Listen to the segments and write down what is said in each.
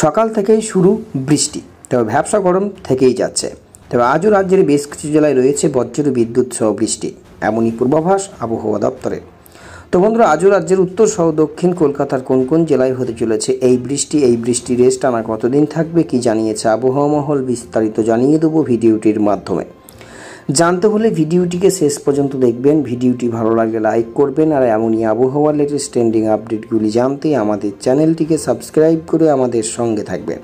সকাল থেকেই শুরু বৃষ্টি, তবে ভ্যাপসা গরম থেকেই যাচ্ছে। তবে আজও রাজ্যের বেশ কিছু জেলায় রয়েছে বজ্র বিদ্যুৎ সহ বৃষ্টি, এমনই পূর্বাভাস আবহাওয়া দপ্তরের। তো বন্ধুরা, আজও রাজ্যের উত্তর সহ দক্ষিণ কলকাতার কোন কোন জেলায় হতে চলেছে এই বৃষ্টির রেস্ট টানা কতদিন থাকবে, কি জানিয়েছে আবহাওয়া মহল, বিস্তারিত জানিয়ে দেবো ভিডিওটির মাধ্যমে। জানতে হলে ভিডিওটিকে শেষ পর্যন্ত দেখবেন। ভিডিওটি ভালো লাগলে লাইক করবেন, আর এমনই আবহাওয়ার লেটেস্ট ট্রেন্ডিং আপডেটগুলি জানতে আমাদের চ্যানেলটিকে সাবস্ক্রাইব করে আমাদের সঙ্গে থাকবেন।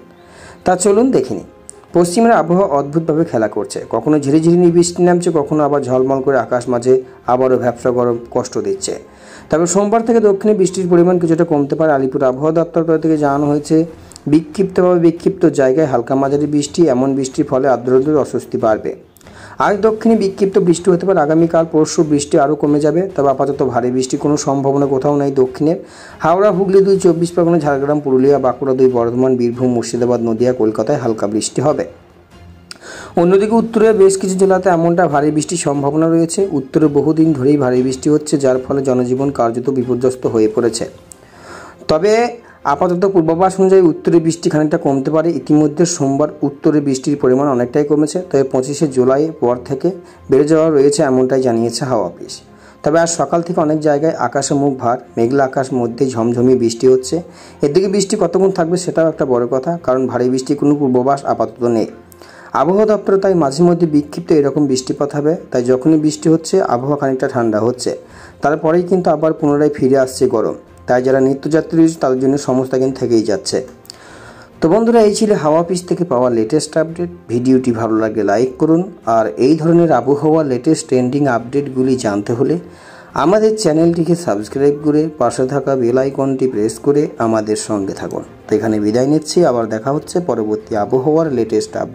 তা চলুন দেখে নিই। পশ্চিমের আবহাওয়া অদ্ভুতভাবে খেলা করছে, কখনো ঝিরিঝিরি বৃষ্টি নামছে, কখনো আবার ঝলমল করে আকাশ, মাঝে আবারও ভ্যাপসা গরম কষ্ট দিচ্ছে। তবে সোমবার থেকে দক্ষিণে বৃষ্টির পরিমাণ কিছুটা কমতে পারে। আলিপুর আবহাওয়া দপ্তর থেকে জানানো হয়েছে, বিক্ষিপ্ত জায়গায় হালকা মাঝারি বৃষ্টি, এমন বৃষ্টির ফলে আর্দ্রতার অস্বস্তি বাড়বে। আজ দক্ষিণে বিক্ষিপ্ত বৃষ্টি হতে পারে, আগামীকাল পরশু বৃষ্টি আরও কমে যাবে। তবে আপাতত ভারী বৃষ্টির কোনো সম্ভাবনা কোথাও নেই। দক্ষিণের হাওড়া, হুগলি 2, 24 পরগনা, ঝাড়গ্রাম, পুরুলিয়া, বাঁকুড়া 2, বর্ধমান, বীরভূম, মুর্শিদাবাদ, নদিয়া, কলকাতায় হালকা বৃষ্টি হবে। অন্যদিকে উত্তরের বেশ কিছু জেলাতে এমনটা ভারী বৃষ্টির সম্ভাবনা রয়েছে। উত্তরে বহুদিন ধরেই ভারী বৃষ্টি হচ্ছে, যার ফলে জনজীবন কার্যত বিপর্যস্ত হয়ে পড়েছে। তবে আপাতত পূর্বাভাস অনুযায়ী উত্তরে বৃষ্টি খানিকটা কমতে পারে। ইতিমধ্যে সোমবার উত্তরে বৃষ্টির পরিমাণ অনেকটাই কমেছে, তবে 25শে জুলাই পর থেকে বেড়ে যাওয়া রয়েছে, এমনটাই জানিয়েছে হাওয়া অফিস। তবে আজ সকাল থেকে অনেক জায়গায় আকাশে মুখ ভার, মেঘলা আকাশ মধ্যে ঝমঝমিয়ে বৃষ্টি হচ্ছে। এদিকে বৃষ্টি কতক্ষণ থাকবে সেটাও একটা বড় কথা, কারণ ভারী বৃষ্টির কোনো পূর্বাভাস আপাতত নেই। আবহাওয়া দপ্তর তাই মাঝে মধ্যে বিক্ষিপ্ত এরকম বৃষ্টিপাত হবে। তাই যখনই বৃষ্টি হচ্ছে আবহাওয়া খানিকটা ঠান্ডা হচ্ছে, তারপরেই কিন্তু আবার পুনরায় ফিরে আসছে গরম। তাই যারা নিত্যযাত্রী রয়েছে তাদের জন্য সমস্যা কিন্তু থেকেই যাচ্ছে। তো বন্ধুরা, এই ছিল হাওয়া অফিস থেকে পাওয়া লেটেস্ট আপডেট। ভিডিওটি ভালো লাগলে লাইক করুন, আর এই ধরনের আবহাওয়া লেটেস্ট ট্রেন্ডিং আপডেটগুলি জানতে হলে আমাদের চ্যানেলটিকে সাবস্ক্রাইব করে পাশে থাকা বেল আইকনটি প্রেস করে আমাদের সঙ্গে থাকুন। তো এখানে বিদায় নিচ্ছি, আবার দেখা হচ্ছে পরবর্তী আবহাওয়ার লেটেস্ট আপডেট।